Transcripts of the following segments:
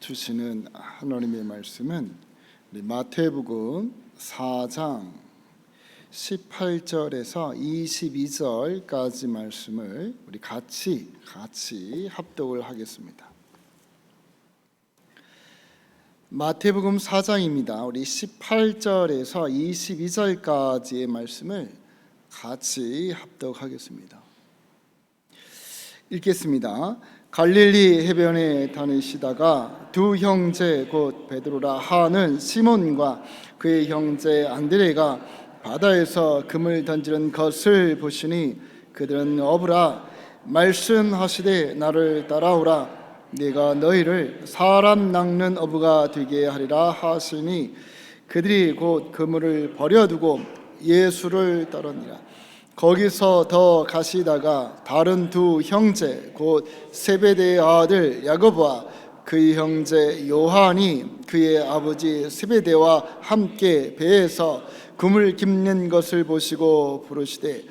주시는 하나님의 말씀은 우리 마태복음 4장 18절에서 22절까지 말씀을 우리 같이 합독을 하겠습니다. 마태복음 4장입니다. 우리 18절에서 22절까지의 말씀을 같이 합독하겠습니다. 읽겠습니다. 갈릴리 해변에 다니시다가 두 형제 곧 베드로라 하는 시몬과 그의 형제 안드레가 바다에서 금을 던지는 것을 보시니 그들은 어부라 말씀하시되 나를 따라오라 내가 너희를 사람 낚는 어부가 되게 하리라 하시니 그들이 곧 그물을 버려두고 예수를 따르니라. 거기서 더 가시다가 다른 두 형제 곧 세베대의 아들 야고보와 그의 형제 요한이 그의 아버지 세베대와 함께 배에서 그물 깁는 것을 보시고 부르시되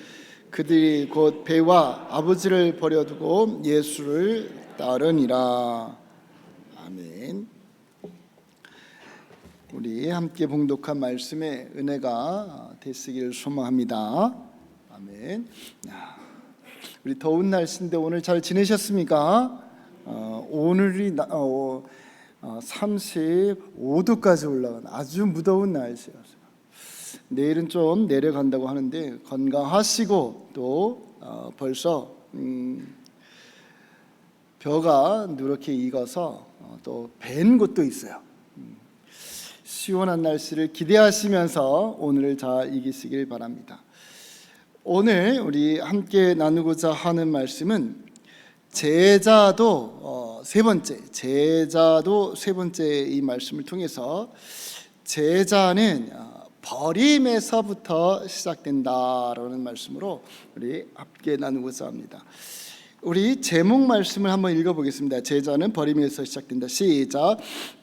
그들이 곧 배와 아버지를 버려두고 예수를 따르니라. 아멘. 우리 함께 봉독한 말씀에 은혜가 되시길 소망합니다. 아멘. 우리 더운 날씨인데 오늘 잘 지내셨습니까? 오늘이 35도까지 올라간 아주 무더운 날씨였어요. 내일은 좀 내려간다고 하는데 건강하시고 또 벌써 벼가 누렇게 익어서 또 밴 곳도 있어요. 시원한 날씨를 기대하시면서 오늘을 잘 이기시길 바랍니다. 오늘 우리 함께 나누고자 하는 말씀은 제자도 세 번째 이 말씀을 통해서 제자는 버림에서부터 시작된다라는 말씀으로 우리 함께 나누고자 합니다. 우리 제목 말씀을 한번 읽어보겠습니다. 제자는 버림에서 시작된다. 시작.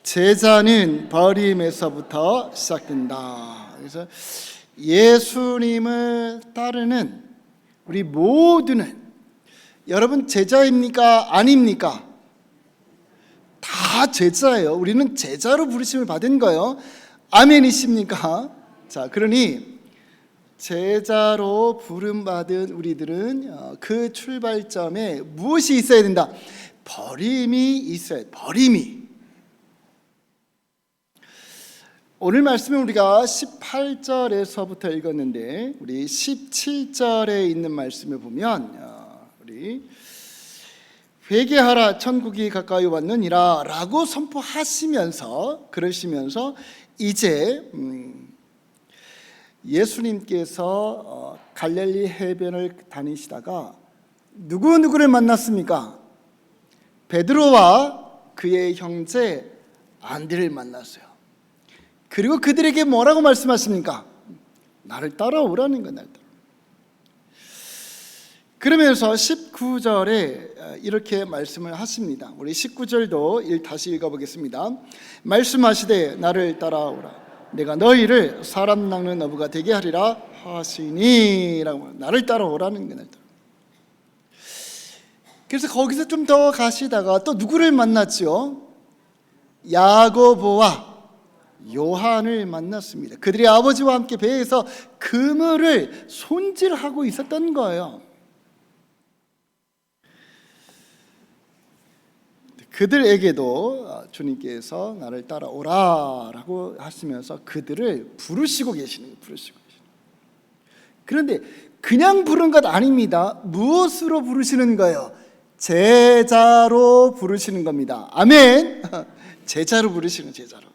제자는 버림에서부터 시작된다. 그래서 예수님을 따르는 우리 모두는 여러분 제자입니까? 아닙니까? 다 제자예요. 우리는 제자로 부르심을 받은 거예요. 아멘이십니까? 자, 그러니 제자로 부름받은 우리들은 그 출발점에 무엇이 있어야 된다? 버림이 있어야 돼. 버림이. 오늘 말씀은 우리가 18절에서부터 읽었는데 우리 17절에 있는 말씀을 보면 우리 회개하라 천국이 가까이 왔느니라 라고 그러시면서 이제 예수님께서 갈릴리 해변을 다니시다가 누구를 만났습니까? 베드로와 그의 형제 안드레를 만났어요. 그리고 그들에게 뭐라고 말씀하십니까? 나를 따라오라는 거예요. 그러면서 19절에 이렇게 말씀을 하십니다. 우리 19절도 다시 읽어보겠습니다. 말씀하시되 나를 따라오라 내가 너희를 사람 낚는 어부가 되게 하리라 하시니 라고 나를 따라오라는 거예요. 그래서 거기서 좀 더 가시다가 또 누구를 만났죠? 야고보와 요한을 만났습니다. 그들이 아버지와 함께 배에서 그물을 손질하고 있었던 거예요. 그들에게도 주님께서 나를 따라오라 라고 하시면서 그들을 부르시고 계시는 거예요. 그런데 그냥 부른 것 아닙니다. 무엇으로 부르시는 거예요? 제자로 부르시는 겁니다. 아멘. 제자로 부르시는 제자로.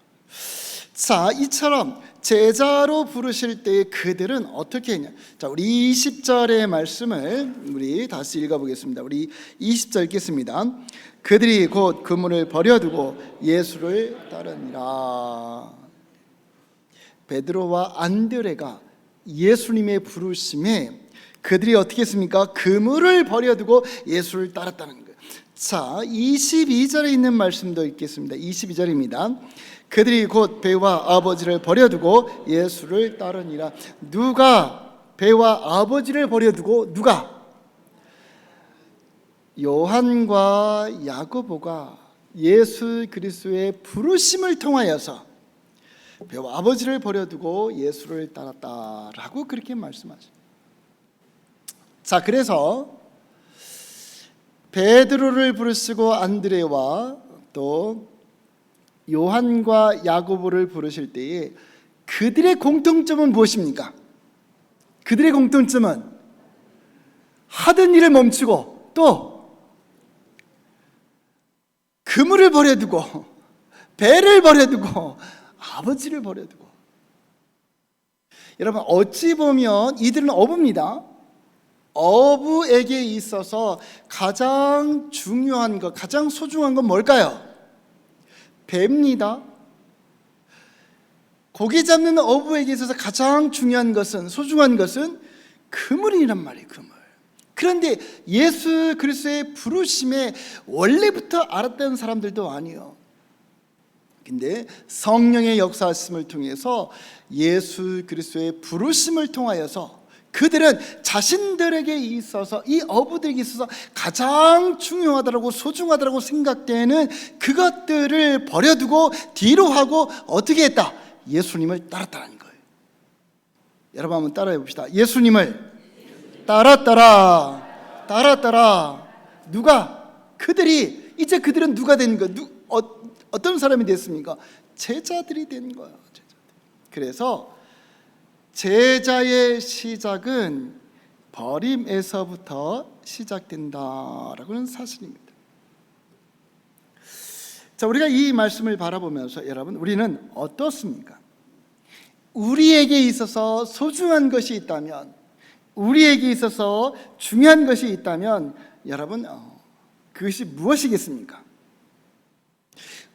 자, 이처럼 제자로 부르실 때 그들은 어떻게 했냐? 자, 우리 20절의 말씀을 우리 다시 읽어보겠습니다. 우리 20절 읽겠습니다. 그들이 곧 그물을 버려두고 예수를 따르니라. 베드로와 안드레가 예수님의 부르심에 그들이 어떻게 했습니까? 그물을 버려두고 예수를 따랐다는 거예요. 자, 22절에 있는 말씀도 읽겠습니다. 22절입니다. 그들이 곧 배와 아버지를 버려두고 예수를 따르니라. 누가 배와 아버지를 버려두고 누가? 요한과 야고보가 예수 그리스도의 부르심을 통하여서 배와 아버지를 버려두고 예수를 따랐다라고 그렇게 말씀하죠. 자, 그래서 베드로를 부르시고 안드레와 또 요한과 야고보를 부르실 때에 그들의 공통점은 무엇입니까? 그들의 공통점은 하던 일을 멈추고 또 그물을 버려두고 배를 버려두고 아버지를 버려두고. 여러분, 어찌 보면 이들은 어부입니다. 어부에게 있어서 가장 중요한 것, 가장 소중한 건 뭘까요? 배입니다. 고기 잡는 어부에게 있어서 가장 중요한 것은, 소중한 것은 그물이란 말이에요. 그물. 그런데 예수 그리스도의 부르심에 원래부터 알았던 사람들도 아니에요. 근데 성령의 역사하심을 통해서 예수 그리스도의 부르심을 통하여서 그들은 자신들에게 있어서, 이 어부들에게 있어서 가장 중요하다고 소중하다고 생각되는 그것들을 버려두고 뒤로 하고 어떻게 했다? 예수님을 따랐다는 거예요. 여러분 한번 따라해 봅시다. 예수님을 따랐더라. 누가? 그들이. 이제 그들은 누가 된 거예요? 어떤 사람이 됐습니까? 제자들이 된 거예요. 제자들. 그래서 제자의 시작은 버림에서부터 시작된다라고 하는 사실입니다. 자, 우리가 이 말씀을 바라보면서 여러분, 우리는 어떻습니까? 우리에게 있어서 소중한 것이 있다면, 우리에게 있어서 중요한 것이 있다면 여러분, 그것이 무엇이겠습니까?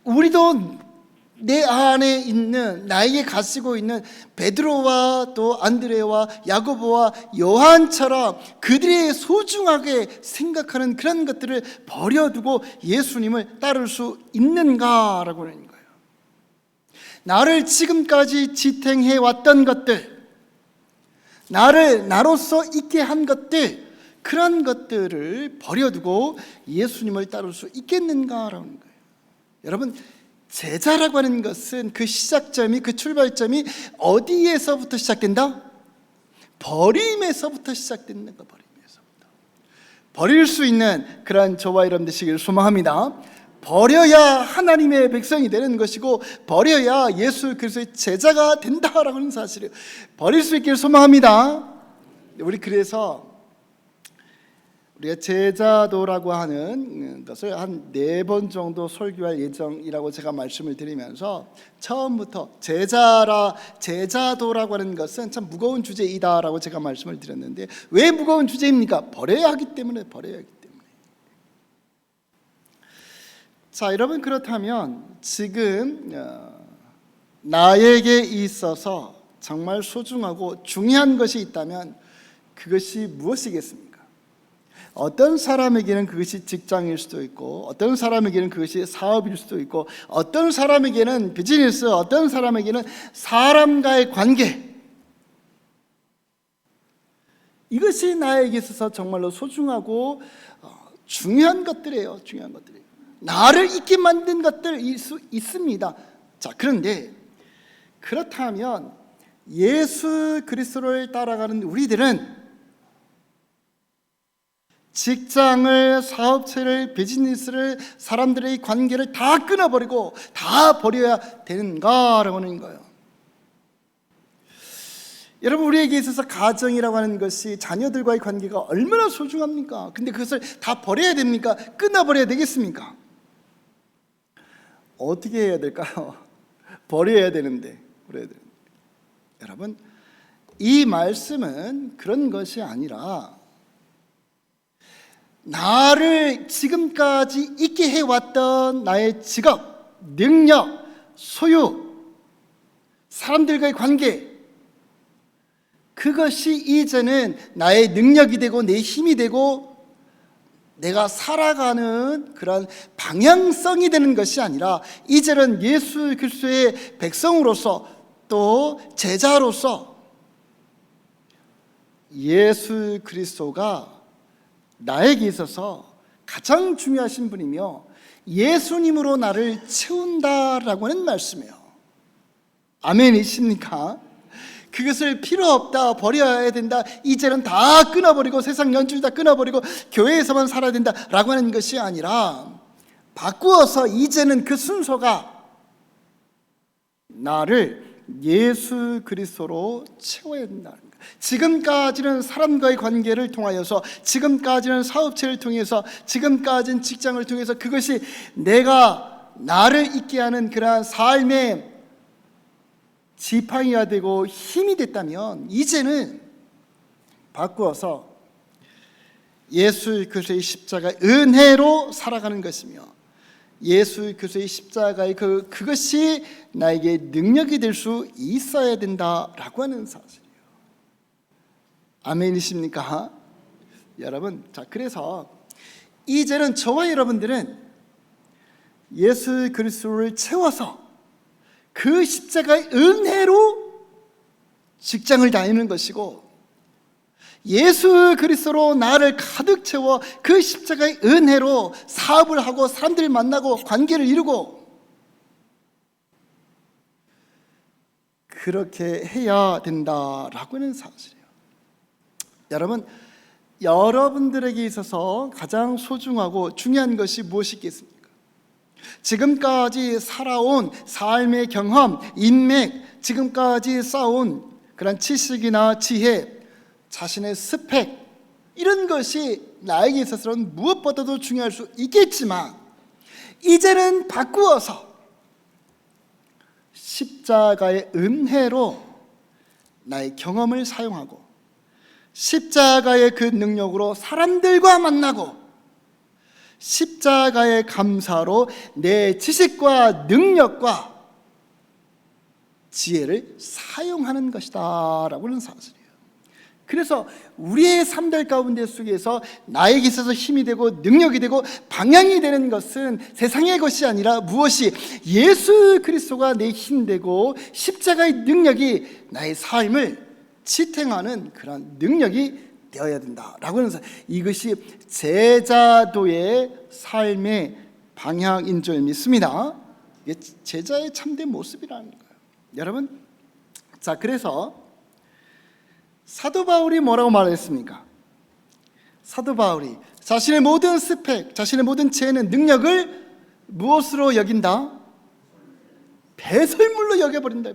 우리도 내 안에 있는, 나에게 가지고 있는 베드로와 또 안드레와 야고보와 요한처럼 그들이 소중하게 생각하는 그런 것들을 버려두고 예수님을 따를 수 있는가라고 하는 거예요. 나를 지금까지 지탱해 왔던 것들, 나를 나로서 있게 한 것들, 그런 것들을 버려두고 예수님을 따를 수 있겠는가라는 거예요. 여러분, 제자라고 하는 것은 그 시작점이, 그 출발점이 어디에서부터 시작된다? 버림에서부터 시작된다. 버림에서부터. 버릴 수 있는 그러한 저와 여러분 되시기를 소망합니다. 버려야 하나님의 백성이 되는 것이고, 버려야 예수 그리스도의 제자가 된다라고 하는 사실을 버릴 수 있기를 소망합니다. 우리 그래서 우리가 제자도라고 하는 것을 한 4번 정도 설교할 예정이라고 제가 말씀을 드리면서, 처음부터 제자도라고 하는 것은 참 무거운 주제이다라고 제가 말씀을 드렸는데, 왜 무거운 주제입니까? 버려야 하기 때문에. 자, 여러분, 그렇다면 지금 나에게 있어서 정말 소중하고 중요한 것이 있다면 그것이 무엇이겠습니까? 어떤 사람에게는 그것이 직장일 수도 있고, 어떤 사람에게는 그것이 사업일 수도 있고, 어떤 사람에게는 비즈니스, 어떤 사람에게는 사람과의 관계, 이것이 나에게 있어서 정말로 소중하고 중요한 것들이에요. 중요한 것들이에요. 나를 있게 만든 것들일 수 있습니다. 자, 그런데 그렇다면 예수 그리스도를 따라가는 우리들은 직장을, 사업체를, 비즈니스를, 사람들의 관계를 다 끊어버리고 다 버려야 되는가라고 하는 거예요. 여러분, 우리에게 있어서 가정이라고 하는 것이 자녀들과의 관계가 얼마나 소중합니까? 근데 그것을 다 버려야 됩니까? 끊어버려야 되겠습니까? 어떻게 해야 될까요? 버려야 되는데. 여러분, 이 말씀은 그런 것이 아니라 나를 지금까지 있게 해왔던 나의 직업, 능력, 소유, 사람들과의 관계, 그것이 이제는 나의 능력이 되고 내 힘이 되고 내가 살아가는 그런 방향성이 되는 것이 아니라, 이제는 예수 그리스도의 백성으로서 또 제자로서 예수 그리스도가 나에게 있어서 가장 중요하신 분이며, 예수님으로 나를 채운다라고 하는 말씀이에요. 아멘이십니까? 그것을 필요 없다, 버려야 된다, 이제는 다 끊어버리고 세상 연줄 다 끊어버리고 교회에서만 살아야 된다라고 하는 것이 아니라 바꾸어서 이제는 그 순서가 나를 예수 그리스도로 채워야 된다는 거예요. 지금까지는 사람과의 관계를 통하여서, 지금까지는 사업체를 통해서, 지금까지는 직장을 통해서 그것이 내가 나를 있게 하는 그러한 삶의 지팡이가 되고 힘이 됐다면, 이제는 바꾸어서 예수 그리스도의 십자가의 은혜로 살아가는 것이며, 예수 그리스도의 십자가의 그것이 나에게 능력이 될 수 있어야 된다라고 하는 사실이에요. 아멘이십니까? 여러분, 자, 그래서 이제는 저와 여러분들은 예수 그리스도를 채워서 그 십자가의 은혜로 직장을 다니는 것이고, 예수 그리스도로 나를 가득 채워 그 십자가의 은혜로 사업을 하고 사람들을 만나고 관계를 이루고, 그렇게 해야 된다라고 하는 사실이에요. 여러분, 여러분들에게 있어서 가장 소중하고 중요한 것이 무엇이겠습니까? 지금까지 살아온 삶의 경험, 인맥, 지금까지 쌓아온 그런 지식이나 지혜, 자신의 스펙, 이런 것이 나에게 있어서는 무엇보다도 중요할 수 있겠지만, 이제는 바꾸어서 십자가의 은혜로 나의 경험을 사용하고, 십자가의 그 능력으로 사람들과 만나고, 십자가의 감사로 내 지식과 능력과 지혜를 사용하는 것이다 라고 하는 사실이에요. 그래서 우리의 삶들 가운데 속에서 나에게 있어서 힘이 되고 능력이 되고 방향이 되는 것은 세상의 것이 아니라 무엇이 예수 그리스도가 내 힘 되고 십자가의 능력이 나의 삶을 지탱하는 그런 능력이 되어야 된다라고 하는 사실. 이것이 제자도의 삶의 방향인 줄 믿습니다. 이게 제자의 참된 모습이라는 거예요. 여러분, 자, 그래서 사도 바울이 뭐라고 말했습니까? 사도 바울이 자신의 모든 스펙, 자신의 모든 재능, 능력을 무엇으로 여긴다? 배설물로 여겨버린다.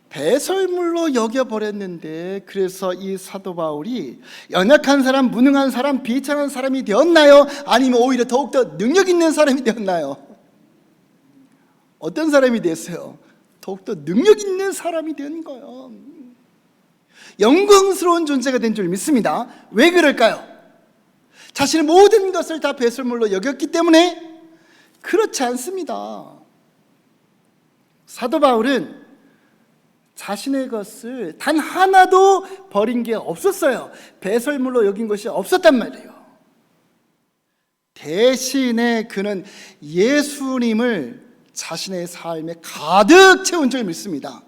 배설물로 여겨버렸는데, 그래서 이 사도 바울이 연약한 사람, 무능한 사람, 비천한 사람이 되었나요? 아니면 오히려 더욱더 능력 있는 사람이 되었나요? 어떤 사람이 됐어요? 더욱더 능력 있는 사람이 된 거예요. 영광스러운 존재가 된 줄 믿습니다. 왜 그럴까요? 자신의 모든 것을 다 배설물로 여겼기 때문에? 그렇지 않습니다. 사도 바울은 자신의 것을 단 하나도 버린 게 없었어요. 배설물로 여긴 것이 없었단 말이에요. 대신에 그는 예수님을 자신의 삶에 가득 채운 줄 믿습니다.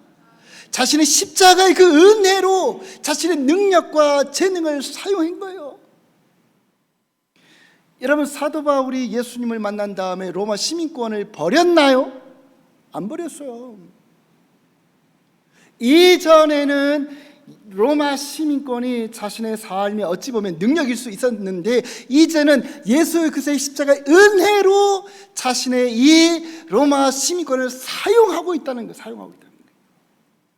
자신의 십자가의 그 은혜로 자신의 능력과 재능을 사용한 거예요. 여러분, 사도 바울이 예수님을 만난 다음에 로마 시민권을 버렸나요? 안 버렸어요. 이전에는 로마 시민권이 자신의 삶에 어찌 보면 능력일 수 있었는데, 이제는 예수 그리스도의 십자가의 은혜로 자신의 이 로마 시민권을 사용하고 있다는 거예요.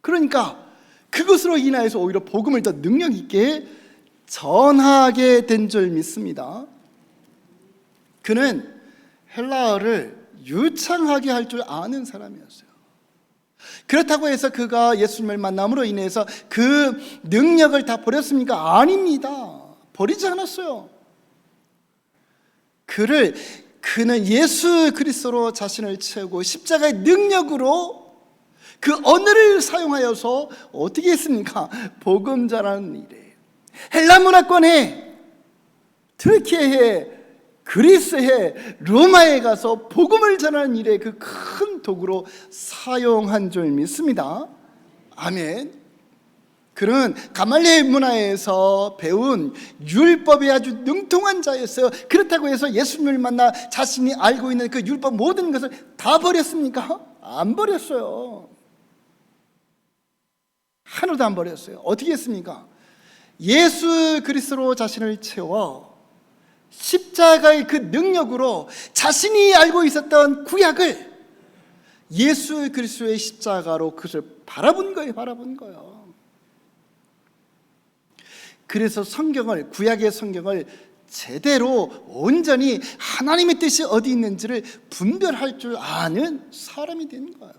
그러니까 그것으로 인하여서 오히려 복음을 더 능력 있게 전하게 된 줄 믿습니다. 그는 헬라어를 유창하게 할 줄 아는 사람이었어요. 그렇다고 해서 그가 예수님을 만남으로 인해서 그 능력을 다 버렸습니까? 아닙니다. 버리지 않았어요. 그는 예수 그리스도로 자신을 채우고 십자가의 능력으로 그 언어를 사용하여서 어떻게 했습니까? 복음 전하는 일에, 헬라 문화권에, 트르키에에, 그리스에, 로마에 가서 복음을 전하는 일에 그 큰 도구로 사용한 줄 믿습니다. 아멘. 그는 가말리엘 문화에서 배운 율법에 아주 능통한 자였어요. 그렇다고 해서 예수님을 만나 자신이 알고 있는 그 율법 모든 것을 다 버렸습니까? 안 버렸어요. 하나도 안 버렸어요. 어떻게 했습니까? 예수 그리스도로 자신을 채워 십자가의 그 능력으로 자신이 알고 있었던 구약을 예수 그리스도의 십자가로 그것을 바라본 거예요. 그래서 성경을, 구약의 성경을 제대로 온전히 하나님의 뜻이 어디 있는지를 분별할 줄 아는 사람이 된 거예요.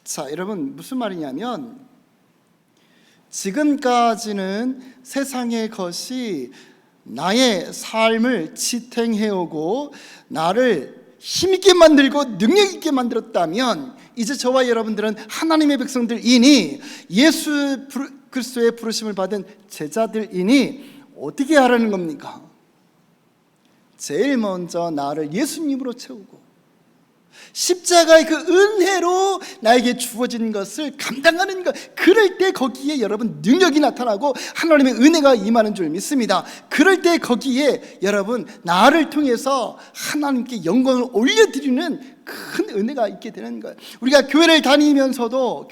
자, 여러분, 무슨 말이냐면 지금까지는 세상의 것이 나의 삶을 지탱해오고 나를 힘있게 만들고 능력있게 만들었다면 이제 저와 여러분들은 하나님의 백성들이니 예수 그리스도의 부르심을 받은 제자들이니 어떻게 하라는 겁니까? 제일 먼저 나를 예수님으로 채우고 십자가의 그 은혜로 나에게 주어진 것을 감당하는 것, 그럴 때 거기에 여러분 능력이 나타나고 하나님의 은혜가 임하는 줄 믿습니다. 그럴 때 거기에 여러분 나를 통해서 하나님께 영광을 올려드리는 큰 은혜가 있게 되는 거예요. 우리가 교회를 다니면서도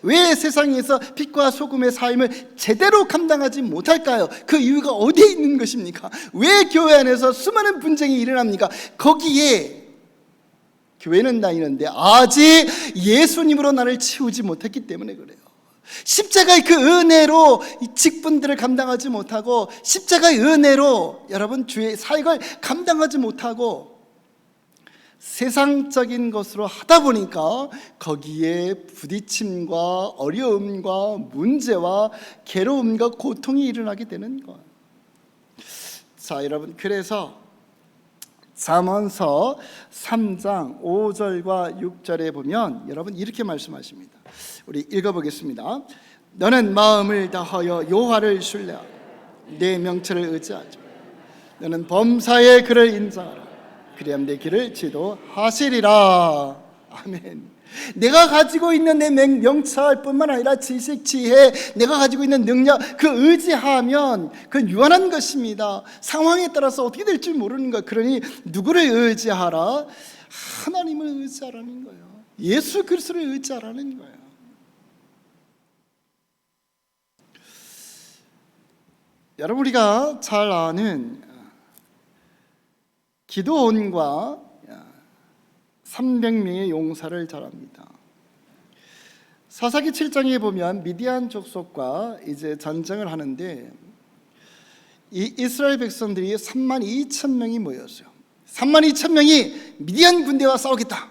왜 세상에서 빛과 소금의 삶을 제대로 감당하지 못할까요? 그 이유가 어디에 있는 것입니까? 왜 교회 안에서 수많은 분쟁이 일어납니까? 거기에 교회는 다니는데 아직 예수님으로 나를 채우지 못했기 때문에 그래요. 십자가의 그 은혜로 이 직분들을 감당하지 못하고 십자가의 은혜로 여러분 주의 사역을 감당하지 못하고 세상적인 것으로 하다 보니까 거기에 부딪힘과 어려움과 문제와 괴로움과 고통이 일어나게 되는 거예요. 자, 여러분, 그래서 잠언서 3장 5절과 6절에 보면 여러분 이렇게 말씀하십니다. 우리 읽어보겠습니다. 너는 마음을 다하여 여호와를 신뢰하고 내 명철을 의지하죠. 너는 범사의 그를 인정하라. 그리하면 내 길을 지도하시리라. 아멘. 내가 가지고 있는 내 명철뿐만 아니라 지식, 지혜, 내가 가지고 있는 능력, 그 의지하면 그건 유한한 것입니다. 상황에 따라서 어떻게 될지 모르는 것. 그러니 누구를 의지하라? 하나님을 의지하라는 거예요. 예수 그리스도를 의지하라는 거예요. 여러분, 우리가 잘 아는 기드온과 300명의 용사를 잘합니다. 사사기 7장에 보면 미디안 족속과 이제 전쟁을 하는데 이 이스라엘 백성들이 32,000명이 모였어요. 32,000명이 미디안 군대와 싸우겠다.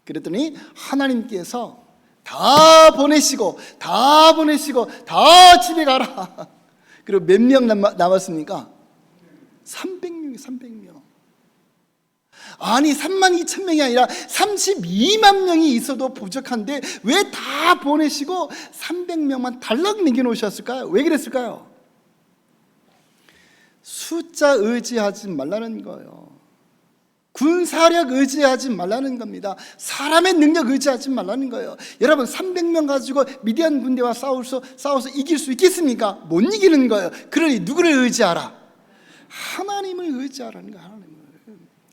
그랬더니 하나님께서 다 보내시고 다 집에 가라. 그리고 몇 명 남았습니까? 300명. 아니 32,000명이 아니라 32만 명이 있어도 부족한데 왜 다 보내시고 300명만 달랑 남겨놓으셨을까요? 왜 그랬을까요? 숫자 의지하지 말라는 거예요. 군사력 의지하지 말라는 겁니다. 사람의 능력 의지하지 말라는 거예요. 여러분 300명 가지고 미디안 군대와 싸워서 이길 수 있겠습니까? 못 이기는 거예요. 그러니 누구를 의지하라? 하나님을 의지하라는 거예요. 하나님을.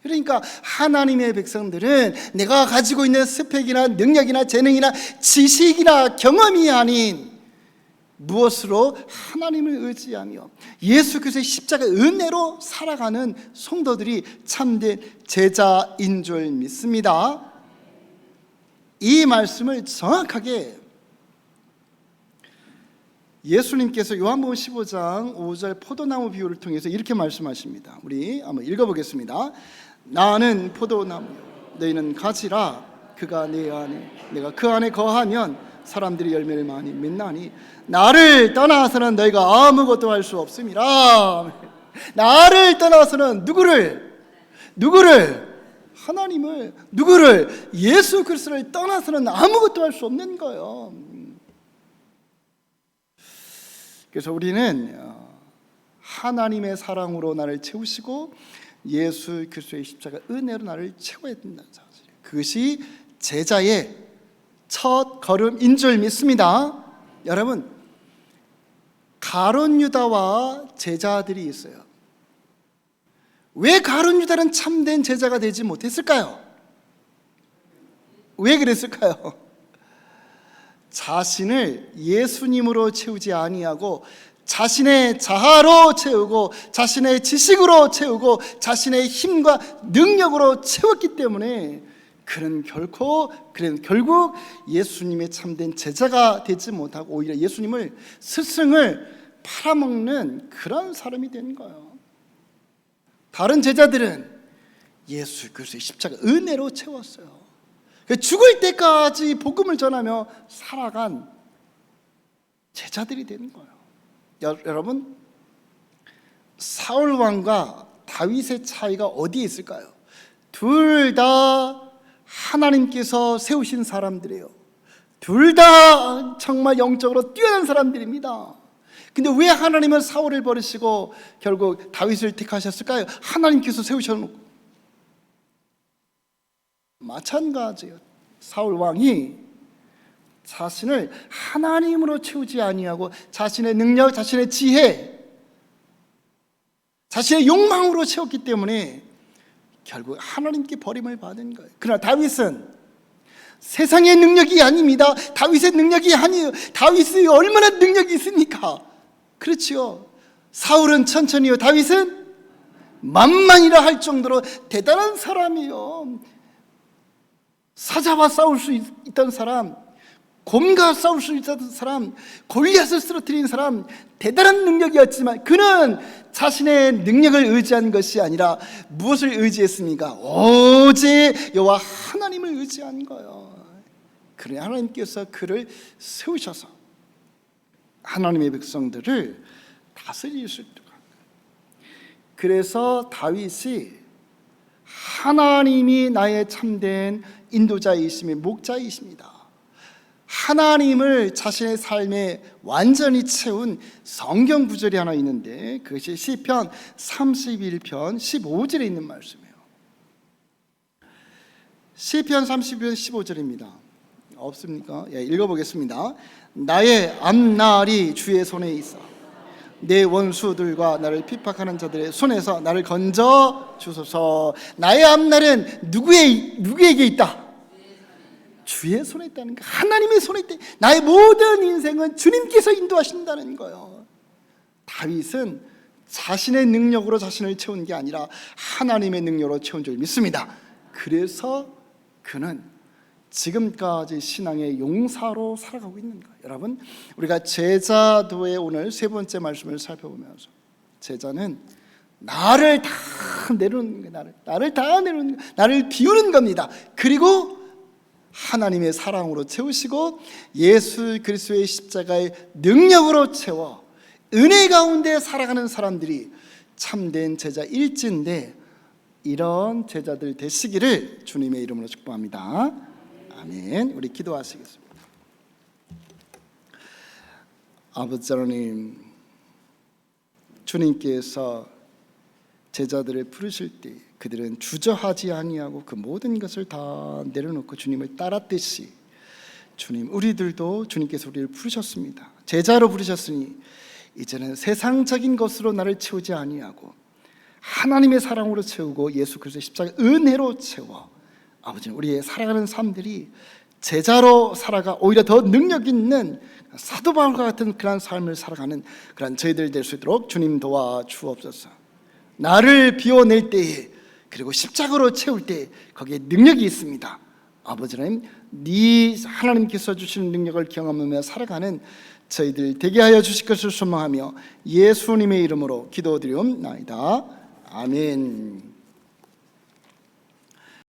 그러니까 하나님의 백성들은 내가 가지고 있는 스펙이나 능력이나 재능이나 지식이나 경험이 아닌 무엇으로 하나님을 의지하며 예수 그리스도의 십자가의 은혜로 살아가는 성도들이 참된 제자인 줄 믿습니다. 이 말씀을 정확하게 예수님께서 요한복음 15장 5절 포도나무 비유를 통해서 이렇게 말씀하십니다. 우리 한번 읽어보겠습니다. 나는 포도나무요 너희는 가지라. 그가 내 안에 내가 그 안에 거하면 사람들이 열매를 많이 맺나니 나를 떠나서는 너희가 아무것도 할 수 없음이라. 나를 떠나서는 누구를? 하나님을. 누구를? 예수 그리스도를 떠나서는 아무것도 할 수 없는 거예요. 그래서 우리는 하나님의 사랑으로 나를 채우시고 예수 그리스도의 십자가 은혜로 나를 채워야 된다는 사실. 그것이 제자의 첫 걸음인 줄 믿습니다. 여러분, 가룟 유다와 제자들이 있어요. 왜 가룟 유다는 참된 제자가 되지 못했을까요? 왜 그랬을까요? 자신을 예수님으로 채우지 아니하고 자신의 자아로 채우고 자신의 지식으로 채우고 자신의 힘과 능력으로 채웠기 때문에 그는 결국 예수님의 참된 제자가 되지 못하고 오히려 예수님을, 스승을 팔아먹는 그런 사람이 되는 거예요. 다른 제자들은 예수 그리스도의 십자가 은혜로 채웠어요. 죽을 때까지 복음을 전하며 살아간 제자들이 되는 거예요. 여러분, 사울 왕과 다윗의 차이가 어디에 있을까요? 둘 다 하나님께서 세우신 사람들이에요. 둘 다 정말 영적으로 뛰어난 사람들입니다. 근데 왜 하나님은 사울을 버리시고 결국 다윗을 택하셨을까요? 하나님께서 세우셔놓고. 마찬가지예요. 사울 왕이 자신을 하나님으로 채우지 아니하고 자신의 능력, 자신의 지혜, 자신의 욕망으로 채웠기 때문에 결국 하나님께 버림을 받은 거예요. 그러나 다윗은 세상의 능력이 아닙니다. 다윗의 능력이 아니에요. 다윗이 얼마나 능력이 있습니까? 그렇지요. 사울은 천천히요, 다윗은 만만이라 할 정도로 대단한 사람이요. 사자와 싸울 수 있던 사람, 곰과 싸울 수 있었던 사람, 골리앗을 쓰러뜨린 사람, 대단한 능력이었지만 그는 자신의 능력을 의지한 것이 아니라 무엇을 의지했습니까? 오직 여호와 하나님을 의지한 거예요. 그래, 하나님께서 그를 세우셔서 하나님의 백성들을 다스릴 수 있도록 한 거예요. 그래서 다윗이 하나님이 나의 참된 인도자이시며 목자이십니다, 하나님을 자신의 삶에 완전히 채운 성경 구절이 하나 있는데 그것이 시편 31편 15절에 있는 말씀이에요. 시편 31편 15절입니다. 없습니까? 예, 읽어보겠습니다. 나의 앞날이 주의 손에 있어 내 원수들과 나를 핍박하는 자들의 손에서 나를 건져 주소서. 나의 앞날은 누구에게 있다? 주의 손에 있다는 거, 하나님의 손에 있다. 나의 모든 인생은 주님께서 인도하신다는 거예요. 다윗은 자신의 능력으로 자신을 채운 게 아니라 하나님의 능력으로 채운 줄 믿습니다. 그래서 그는 지금까지 신앙의 용사로 살아가고 있는 거예요. 여러분, 우리가 제자도의 오늘 세 번째 말씀을 살펴보면서 제자는 나를 다 내려놓는 거예요. 나를 다 내려놓는 거예요. 나를 비우는 겁니다. 그리고 하나님의 사랑으로 채우시고 예수 그리스도의 십자가의 능력으로 채워 은혜 가운데 살아가는 사람들이 참된 제자 일진데, 이런 제자들 되시기를 주님의 이름으로 축복합니다. 아멘. 우리 기도하시겠습니다. 아버지 하나님, 주님께서 제자들을 부르실 때 그들은 주저하지 아니하고 그 모든 것을 다 내려놓고 주님을 따랐듯이 주님, 우리들도 주님께서 우리를 부르셨습니다. 제자로 부르셨으니 이제는 세상적인 것으로 나를 채우지 아니하고 하나님의 사랑으로 채우고 예수 그리스도의 십자가 은혜로 채워 아버지, 우리의 살아가는 삶들이 제자로 살아가 오히려 더 능력 있는 사도 바울과 같은 그런 삶을 살아가는 그런 저희들 될 수 있도록 주님 도와 주옵소서. 나를 비워낼 때에 그리고 십자가로 채울 때 거기에 능력이 있습니다. 아버지 하나님, 하나님께서 주시는 능력을 경험하며 살아가는 저희들 되게 하여 주실 것을 소망하며 예수님의 이름으로 기도드리옵나이다. 아멘.